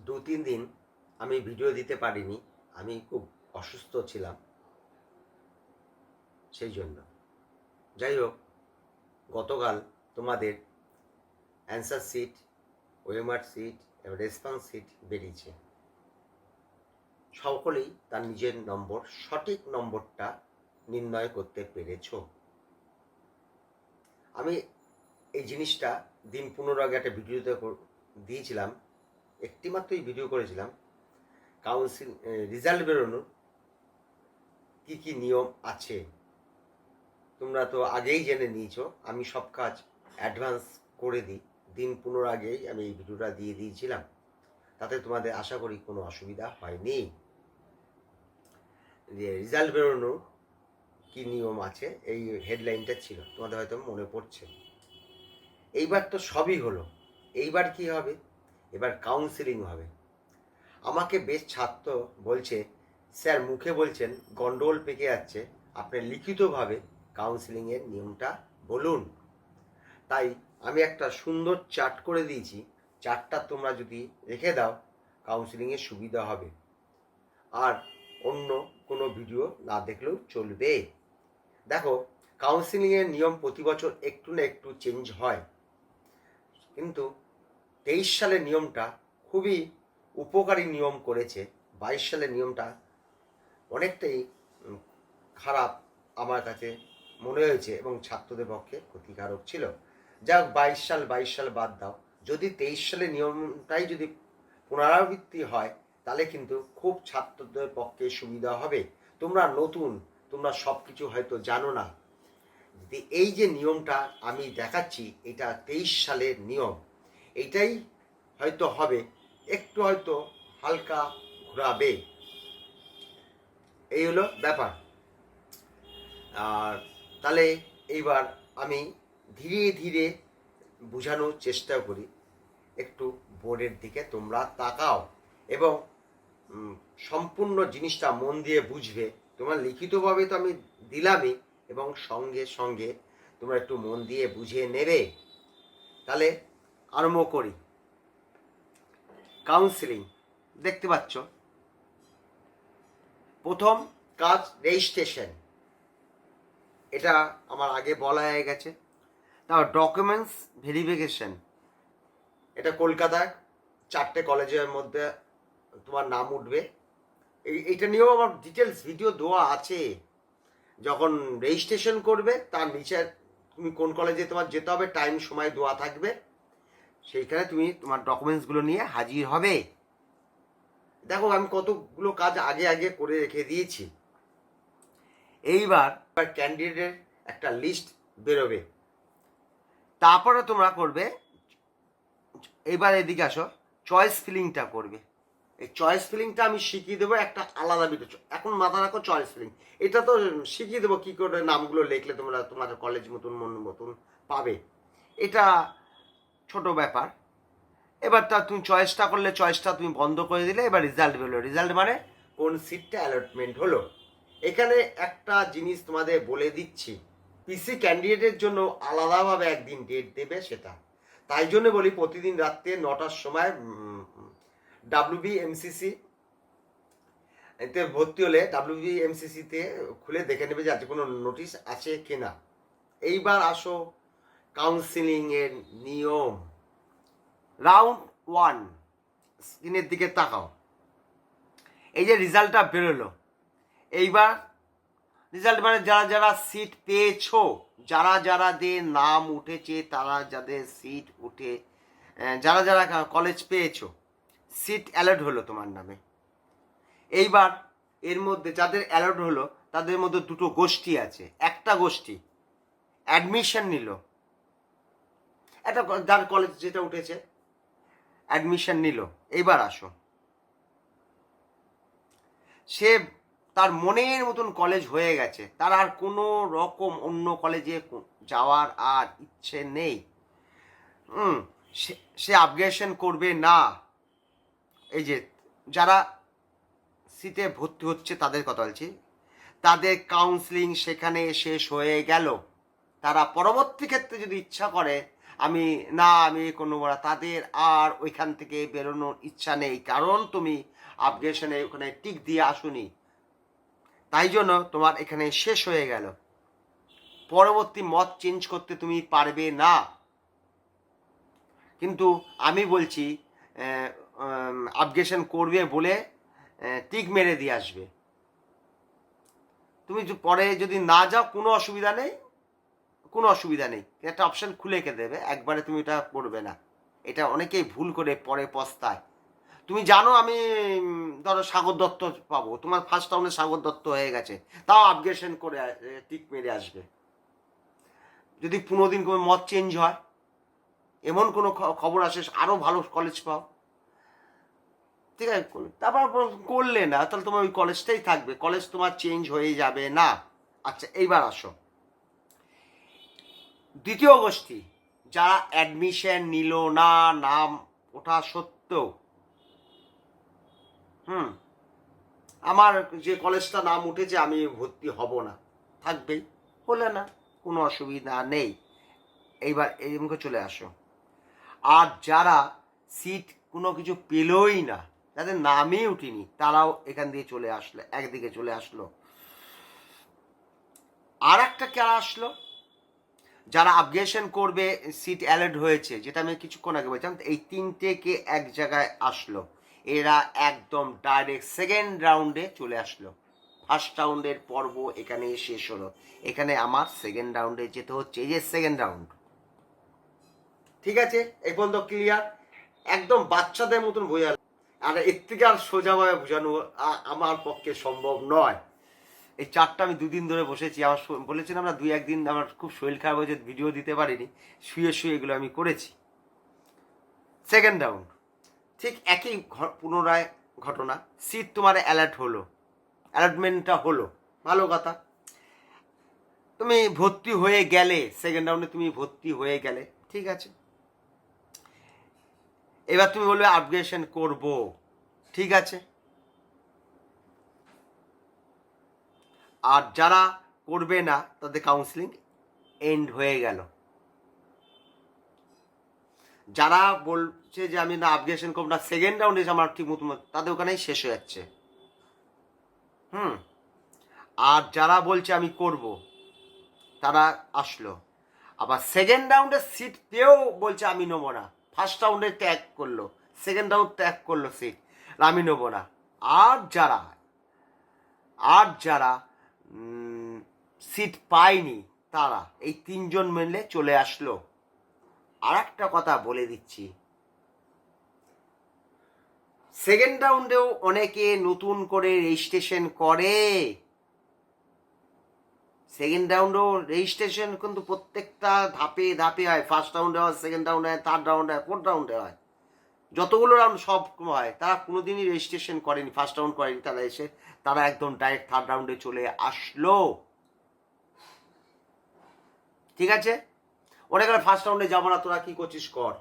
2-3 দিন আমি ভিডিও দিতে পারিনি। আমি খুব অসুস্থ ছিলাম, সেই জন্য। যাই হোক, গতকাল তোমাদের অ্যান্সার শিট, ওএমআর শিট এবং রেসপন্স শিট বেরিয়েছে। সকলেই তার নিজের নম্বর, সঠিক নম্বরটা নির্ণয় করতে পেরেছ। আমি এই জিনিসটা দিন 15 আগে একটা ভিডিওতে দিয়েছিলাম, একটি মাত্রই ভিডিও করেছিলাম। কাউন্সিল রেজাল্ট বেরোনোর কি কি নিয়ম আছে তোমরা তো আগেই জেনে নিয়েছো। আমি সব কাজ অ্যাডভান্স করে দিই, দিন 15 আগেই আমি এই ভিডিওটা দিয়ে দিয়েছিলাম। তাতে তোমাদের আশা করি কোনো অসুবিধা হয়নি। যে রেজাল্ট বেরোনোর কি নিয়ম আছে, এই হেডলাইনটা ছিল, তোমাদের হয়তো মনে পড়ছে। এইবার তো সবই হলো, এইবার কি হবে? এবার কাউন্সিলিং হবে। আমাকে বেশ ছাত্র বলছে, স্যার মুখে বলছেন গন্ডগোল পেকে যাচ্ছে, আপনি লিখিতভাবে কাউন্সিলিংয়ের নিয়মটা বলুন। তাই আমি একটা সুন্দর চার্ট করে দিয়েছি, চার্টটা তোমরা যদি রেখে দাও কাউন্সিলিংয়ের সুবিধা হবে, আর অন্য কোনো ভিডিও না দেখলেও চলবে। দেখো, কাউন্সিলিংয়ের নিয়ম প্রতি বছর একটু না একটু চেঞ্জ হয়, কিন্তু 23 সালের নিয়মটা খুবই উপকারী নিয়ম করেছে। 22 সালের নিয়মটা অনেকটাই খারাপ আমার কাছে মনে হয়েছে এবং ছাত্রদের পক্ষে ক্ষতিকারক ছিল। যাক, 22 সাল বাদ দাও, যদি 23 সালের নিয়মটাই যদি পুনরাবৃত্তি হয় তাহলে কিন্তু খুব ছাত্রদের পক্ষে সুবিধা হবে। তোমরা নতুন, তোমরা সব কিছু হয়তো জানো না। এই যে নিয়মটা আমি দেখাচ্ছি, এটা 23 সালের নিয়ম, এইটাই হয়তো হবে, একটু হয়তো হালকা ঘোরাবে, এই হলো ব্যাপার। আর তাহলে এইবার আমি ধীরে ধীরে বোঝানোর চেষ্টা করি, একটু বোর্ডের দিকে তোমরা তাকাও এবং সম্পূর্ণ জিনিসটা মন দিয়ে বুঝবে। তোমার লিখিতভাবে তো আমি দিলামই, এবং সঙ্গে সঙ্গে তোমরা একটু মন দিয়ে বুঝে নেবে। তাহলে আরম্ভ করি। কাউন্সিলিং দেখতে পাচ্ছ, প্রথম কাজ রেজিস্ট্রেশন, এটা আমার আগে বলা হয়ে গেছে। তারপর ডকুমেন্টস ভেরিফিকেশন, এটা কলকাতায় 4টে কলেজের মধ্যে তোমার নাম উঠবে। এইটা নিয়েও আমার ডিটেলস ভিডিও দেওয়া আছে। যখন রেজিস্ট্রেশন করবে তার নিচে তুমি কোন কলেজে তোমার যেতে হবে, টাইম সময় দেওয়া থাকবে, সেইখানে তুমি তোমার ডকুমেন্টসগুলো নিয়ে হাজির হবে। দেখো, আমি কতগুলো কাজ আগে আগে করে রেখে দিয়েছি। এইবার ক্যান্ডিডেটের একটা লিস্ট বেরোবে, তারপরে তোমরা করবে, এইবার এদিকে আসো, চয়েস ফিলিংটা করবে। এই চয়েস ফিলিংটা আমি শিখিয়ে দেবো, একটা আলাদা ভিডিও। এখন মাথা রাখো চয়েস ফিলিং, এটা তো শিখিয়ে দেবো কী করে নামগুলো লিখলে তোমরা তোমাদের কলেজ মতন মন মতন পাবে, এটা ছোট ব্যাপার। এবার তা তুমি চয়েসটা করলে, চয়েসটা তুমি বন্ধ করে দিলে, এবার রেজাল্ট বেরোলো। রেজাল্ট মানে কোন সিটটা অ্যালটমেন্ট হলো। এখানে একটা জিনিস তোমাদের বলে দিচ্ছি, পিসি ক্যান্ডিডেটের জন্য আলাদাভাবে একদিন ডেট দেবে সেটা। তাই জন্য বলি, প্রতিদিন রাত্রে 9টার সময় WBMCC এতে ভর্তি হলে WBMCCতে খুলে দেখে নেবে যে আজ কোনো নোটিশ আছে কিনা। এইবার আসো কাউন্সিলিংয়ের নিয়ম। রাউন্ড 1, স্ক্রিনের দিকে তাকাও। এই যে রেজাল্টটা বেরোলো, এইবার রেজাল্ট মানে যারা যারা সিট পেয়েছো, যারা যারাদের নাম উঠেছে, তারা যাদের সিট উঠে, যারা যারা কলেজ পেয়েছো, সিট অ্যালট হলো তোমার নামে। এইবার এর মধ্যে যাদের অ্যালট হলো তাদের মধ্যে দুটো গোষ্ঠী আছে। একটা গোষ্ঠী অ্যাডমিশন নিল, একটা যার কলেজ যেটা উঠেছে অ্যাডমিশন নিল। এইবার আসো, সে তার মনের মতন কলেজ হয়ে গেছে, তার আর কোনো রকম অন্য কলেজে যাওয়ার আর ইচ্ছে নেই। সে আপগ্রেডেশন করবে না। এই যে যারা সিটে ভর্তি হচ্ছে তাদের কথা বলছি, তাদের কাউন্সিলিং সেখানে শেষ হয়ে গেল। তারা পরবর্তী ক্ষেত্রে যদি ইচ্ছা করে আমি আমি করবো না, তাদের আর ওইখান থেকে বেরোনোর ইচ্ছা নেই, কারণ তুমি আপগ্রেশনে ওখানে টিক দিয়ে আসুনি, তাই জন্য তোমার এখানে শেষ হয়ে গেল। পরবর্তী মত চেঞ্জ করতে তুমি পারবে না। কিন্তু আমি বলছি আপগ্রেশন করবে বলে টিক মেরে দিয়ে আসবে। তুমি পরে যদি না যাও কোনো অসুবিধা নেই, কোনো অসুবিধা নেই, একটা অপশান খুলে রেখে দেবে, একবারে তুমি এটা করবে না। এটা অনেকেই ভুল করে পরে পস্তায়। তুমি জানো আমি ধরো সাগর দত্ত পাবো, তোমার ফার্স্ট রাউন্ডে সাগর দত্ত হয়ে গেছে, তাও আপগ্রেশন করে টিক মেরে আসবে। যদি 15 দিন করে মত চেঞ্জ হয়, এমন কোনো খবর আসে আরও ভালো কলেজ পাও, ঠিক আছে, তারপর করলে না, তাহলে তোমার ওই কলেজটাই থাকবে, কলেজ তোমার চেঞ্জ হয়ে যাবে না। আচ্ছা, এইবার আসো দ্বিতীয় গোষ্ঠী, যারা অ্যাডমিশন নিল না, নাম ওঠা সত্ত্বেও আমার যে কলেজটা নাম উঠেছে আমি ভর্তি হব না, থাকবেই, হলে না, কোনো অসুবিধা নেই। এইবার এই মুখে চলে আসো। আর যারা সিট কোনো কিছু পেলই না, যাদের নামই উঠিনি, তারাও এখান দিয়ে চলে আসলো, একদিকে চলে আসলো। আর একটা কারা আসলো, যারা আপগ্রেশন করবে, সিট অ্যালট হয়েছে, যেটা আমি কিছুক্ষণ আগে বলছিলাম, এই তিনটেকে এক জায়গায় আসলো, এরা একদম ডাইরেক্ট সেকেন্ড রাউন্ডে চলে আসলো। ফার্স্ট রাউন্ডের পর্ব এখানে শেষ হলো, এখানে আমার সেকেন্ড রাউন্ডে যেতে হচ্ছে, এই যে সেকেন্ড রাউন্ড। ঠিক আছে, এই পর্যন্ত ক্লিয়ার? একদম বাচ্চাদের মতন বোঝা, আর এর থেকে আর সোজাভাবে বোঝানো আমার পক্ষে সম্ভব নয়। এই চারটা আমি 2 দিন ধরে বসেছি, আমার বলেছিলাম না 2-1 দিন আমার খুব শরীর খারাপ হয়েছে, ভিডিও দিতে পারিনি, শুয়ে শুয়ে এগুলো আমি করেছি। সেকেন্ড রাউন্ড ঠিক একই পুনরায় ঘটনা, সিট তোমার অ্যালার্ট হলো, অ্যালার্টমেন্টটা হলো, ভালো কথা, তুমি ভর্তি হয়ে গেলে, সেকেন্ড রাউন্ডে তুমি ভর্তি হয়ে গেলে, ঠিক আছে। এবার তুমি বলবে আপগ্রেশন করব, ঠিক আছে। আর যারা করবে না তাদের কাউন্সিলিং এন্ড হয়ে গেল। যারা বলছে যে আমি না আপগ্রেশন করবো না, সেকেন্ড রাউন্ডে আমার ঠিক মতো, তাদের ওখানেই শেষ হয়ে যাচ্ছে। আর যারা বলছে আমি করব, তারা আসলো। আবার সেকেন্ড রাউন্ডে সিট পেয়েও বলছে আমি নেবো না, ফার্স্ট রাউন্ডে ত্যাগ করলো, সেকেন্ড রাউন্ড ত্যাগ করলো সিট, আমি নেবো না। আর যারা সিট পায়নি, তারা এই 3 জন মিলে চলে আসলো। আর একটা কথা বলে দিচ্ছি, সেকেন্ড রাউন্ডেও অনেকে নতুন করে রেজিস্ট্রেশন করে। সেকেন্ড রাউন্ডেও রেজিস্ট্রেশন কিন্তু প্রত্যেকটা ধাপে ধাপে হয়, ফার্স্ট রাউন্ডে হয়, সেকেন্ড রাউন্ডে হয়, থার্ড রাউন্ডে হয়, ফোর্থ রাউন্ডে হয়, যতগুলো রাউন্ড সব হয়। তারা কোনোদিনই রেজিস্ট্রেশন করেনি, ফার্স্ট রাউন্ড করেনি, তারা একদম ডাইরেক্ট থার্ড রাউন্ডে চলে আসলো, ঠিক আছে। অনেক ফার্স্ট রাউন্ডে যাবো না, তোরা কি করছিস কর,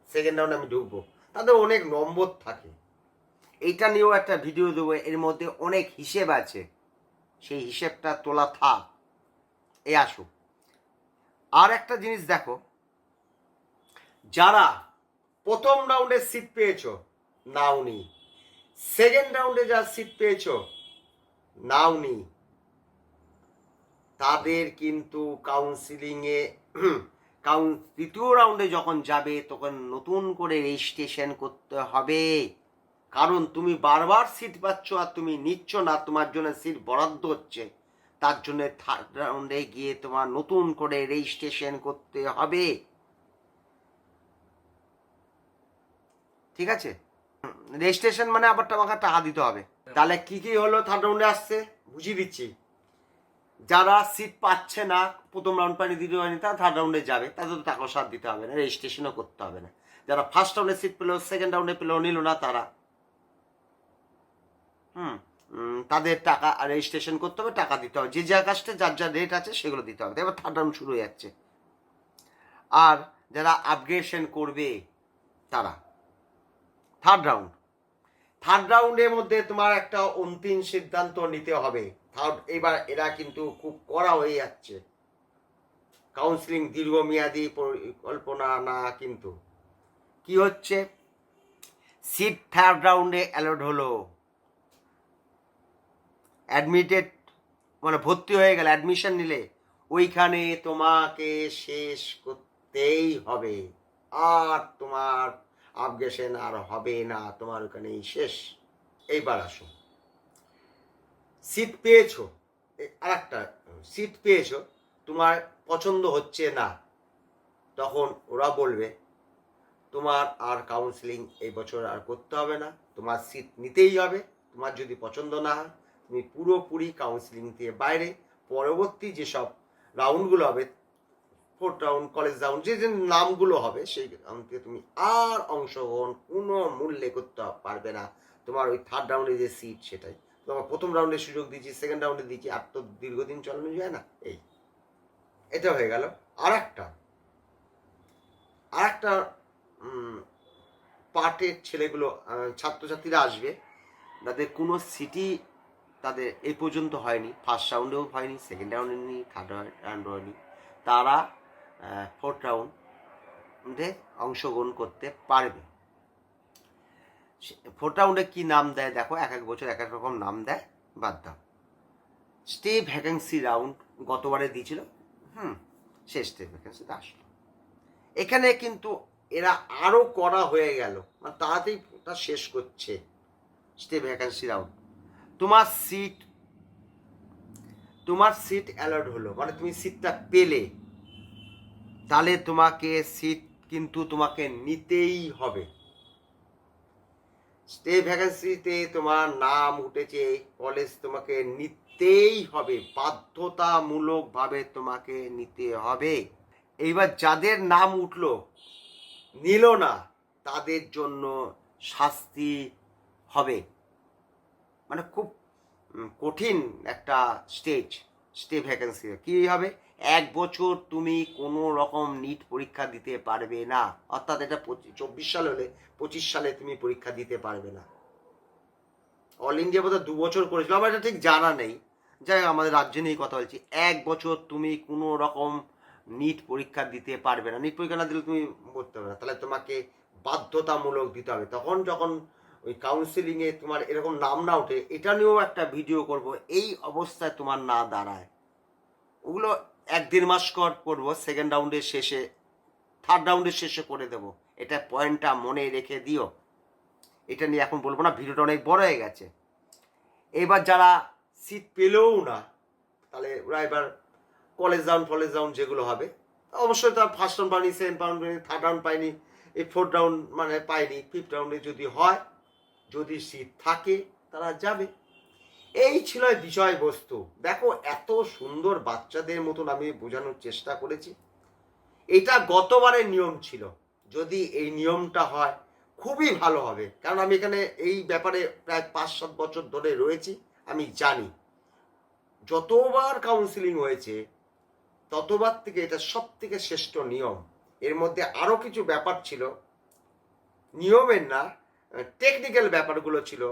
সেকেন্ড রাউন্ডে আমি ঢুকবো, তাদের অনেক নম্বর থাকে। এইটা নিয়েও একটা ভিডিও দেবো, এর মধ্যে অনেক হিসেব আছে, সেই হিসেবটা তোলা থাক। এ আসো, আর একটা জিনিস দেখো, যারা প্রথম রাউন্ডে সিট পেয়েছো নাওনি, সেকেন্ড রাউন্ডে যা সিট পেয়েছো নাওনি, তাদের কিন্তু কাউন্সিলিংয়ে তৃতীয় রাউন্ডে যখন যাবে তখন নতুন করে রেজিস্ট্রেশন করতে হবে, কারণ তুমি বারবার সিট পাচ্ছ আর তুমি নিচ্ছ না, তোমার জন্য সিট বরাদ্দ হচ্ছে, তার জন্য থার্ড রাউন্ডে গিয়ে তোমার নতুন করে রেজিস্ট্রেশন করতে হবে, ঠিক আছে। রেজিস্ট্রেশন মানে আবার তোমাকে টাকা দিতে হবে। তাহলে কি কি হলো, থার্ড রাউন্ডে আসছে বুঝিয়ে দিচ্ছি। যারা সিট পাচ্ছে না, প্রথম রাউন্ড পায়নি, দ্বিতীয় পায়নি, তারা থার্ড রাউন্ডে যাবে, তাদের তো টাকা সার দিতে হবে না, রেজিস্ট্রেশনও করতে হবে না। যারা ফার্স্ট রাউন্ডে সিট পেলো, সেকেন্ড রাউন্ডে পেলো, নিল না, তারা তাদের টাকা রেজিস্ট্রেশন করতে হবে, টাকা দিতে হবে, যে যা কাজটা যার যা রেট আছে সেগুলো দিতে হবে। এবার থার্ড রাউন্ড শুরু হয়ে যাচ্ছে। আর যারা আপগ্রেশন করবে, তারা থার্ড রাউন্ডের মধ্যে তোমার একটা অন্তিম সিদ্ধান্ত নিতে হবে। এবার এরা কিন্তু খুব কড়া হয়ে যাচ্ছে, কাউন্সিলিং দীর্ঘমেয়াদী পরিকল্পনা না, কিন্তু কি হচ্ছে, সিট থার্ড রাউন্ডে অ্যালট হলো, অ্যাডমিটেড মানে ভর্তি হয়ে গেলে, অ্যাডমিশন নিলে ওইখানে তোমাকে শেষ করতেই হবে, আর তোমার আপগ্রেশন আর হবে না, তোমার ওখানেই শেষ। এইবার আসো, সিট পেয়েছো, আর একটা সিট পেয়েছো, তোমার পছন্দ হচ্ছে না, তখন ওরা বলবে তোমার আর কাউন্সিলিং এই বছর আর করতে হবে না, তোমার সিট নিতেই হবে। তোমার যদি পছন্দ না হয়, তুমি পুরোপুরি কাউন্সিলিং দিয়ে বাইরে, পরবর্তী যেসব রাউন্ডগুলো হবে, ফোর্থ রাউন্ড, কলেজ রাউন্ড, যে যে নামগুলো হবে, সেই রাউন্ডে তুমি আর অংশগ্রহণ কোনো মূল্যে করতে পারবে না। তোমার ওই থার্ড রাউন্ডে যে সিট, সেটাই তোমার প্রথম রাউন্ডে সুযোগ দিচ্ছি, সেকেন্ড রাউন্ডে দিচ্ছি, আর তো দীর্ঘদিন চালানো যায় না। এটা হয়ে গেল। আর একটা পার্টের ছেলেগুলো, ছাত্রছাত্রীরা আসবে, তাদের কোনো সিটি তাদের এই পর্যন্ত হয়নি, ফার্স্ট রাউন্ডেও হয়নি, সেকেন্ড রাউন্ডে হয়নি, থার্ড রাউন্ডে হয়নি, তারা ফোর্থ রাউন্ডে অংশগ্রহণ করতে পারবে। ফোর্থ রাউন্ডে কী নাম দেয় দেখো, এক এক বছর এক এক রকম নাম দেয়, বাদ দাও। স্টে ভ্যাকেন্সি রাউন্ড গতবারে দিয়েছিল, সে স্টে ভ্যাকেন্সিতে আসলো। এখানে কিন্তু এরা আরও করা হয়ে গেল, মানে তাড়াতাড়ি ওটা শেষ করছে। স্টে ভ্যাকেন্সি রাউন্ড, তোমার সিট অ্যালট হলো, মানে তুমি সিটটা পেলে, তাহলে তোমাকে সিট কিন্তু তোমাকে নিতেই হবে। স্টে ভ্যাকেন্সিতে তোমার নাম উঠেছে, কলেজ তোমাকে নিতেই হবে, বাধ্যতামূলকভাবে তোমাকে নিতে হবে। এইবার যাদের নাম উঠলো, নিল না, তাদের জন্য শাস্তি হবে, মানে খুব কঠিন একটা স্টে ভ্যাকেন্সি। কী হবে, 1 বছর তুমি কোনো রকম নিট পরীক্ষা দিতে পারবে না, অর্থাৎ এটা 24 সাল হলে 25 সালে তুমি পরীক্ষা দিতে পারবে না। অল ইন্ডিয়া বোধহয় 2 বছর করেছিল, আমার এটা ঠিক জানা নেই, যাই হোক আমাদের রাজ্য নিয়েই কথা বলছি। 1 বছর তুমি কোনো রকম নিট পরীক্ষা দিতে পারবে না, নিট পরীক্ষা না দিলে তুমি পড়তে হবে না, তাহলে তোমাকে বাধ্যতামূলক দিতে হবে। তখন যখন ওই কাউন্সিলিংয়ে তোমার এরকম নাম না ওঠে, এটা নিয়েও একটা ভিডিও করব, এই অবস্থায় তোমার না দাঁড়ায়, ওগুলো 1-1.5 মাস করবো, সেকেন্ড রাউন্ডের শেষে, থার্ড রাউন্ডের শেষে করে দেবো। এটা পয়েন্টটা মনে রেখে দিও, এটা নিয়ে এখন বলবো না, ভিডিওটা অনেক বড় হয়ে গেছে। এবার যারা সিট পেলেও না, তাহলে ওরা এবার কলেজ রাউন্ড যেগুলো হবে, অবশ্যই তার ফার্স্ট রাউন্ড পায়নি, সেকেন্ড রাউন্ড পায়নি, থার্ড রাউন্ড পায়নি, এই ফোর্থ রাউন্ড মানে পায়নি, ফিফথ রাউন্ডে যদি হয়, যদি সিট থাকে, তারা যাবে। এই ছিল বিষয়বস্তু। দেখো, এত সুন্দর বাচ্চাদের মতন আমি বোঝানোর চেষ্টা করেছি। এটা গতবারের নিয়ম ছিল, যদি এই নিয়মটা হয় খুবই ভালো হবে, কারণ আমি এখানে এই ব্যাপারে প্রায় 5-7 বছর ধরে রয়েছি, আমি জানি যতবার কাউন্সিলিং হয়েছে ততবার থেকে এটা সব থেকে শ্রেষ্ঠ নিয়ম। এর মধ্যে আরও কিছু ব্যাপার ছিল, নিয়মের না, টেকনিক্যাল ব্যাপারগুলো ছিল,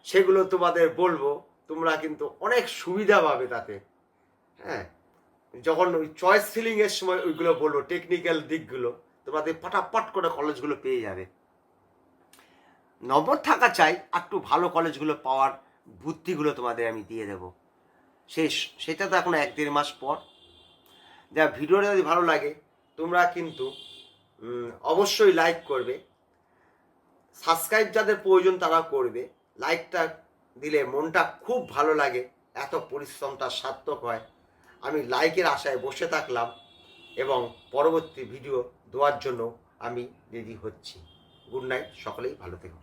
সেগুলো তোমাদের বলবো, তোমরা কিন্তু অনেক সুবিধা পাবে তাতে। হ্যাঁ, যখন ওই চয়েস ফিলিংয়ের সময় ওইগুলো বলবো, টেকনিক্যাল দিকগুলো তোমাদের পটাপট করে কলেজগুলো পেয়ে যাবে। নম্বর থাকা চাই, একটু ভালো কলেজগুলো পাওয়ার বুদ্ধিগুলো তোমাদের আমি দিয়ে দেবো। সেটা তো এখন 1-1.5 মাস পর। যা ভিডিওটা যদি ভালো লাগে, তোমরা কিন্তু অবশ্যই লাইক করবে, সাবস্ক্রাইব যাদের প্রয়োজন তারা করবে। লাইকটা দিলে মনটা খুব ভালো লাগে, এত পরিশ্রমটা সার্থক হয়। আমি লাইকের আশায় বসে থাকলাম, এবং পরবর্তী ভিডিও দেওয়ার জন্য আমি রেডি হচ্ছি। গুড নাইট, সকলেই ভালো থেকো।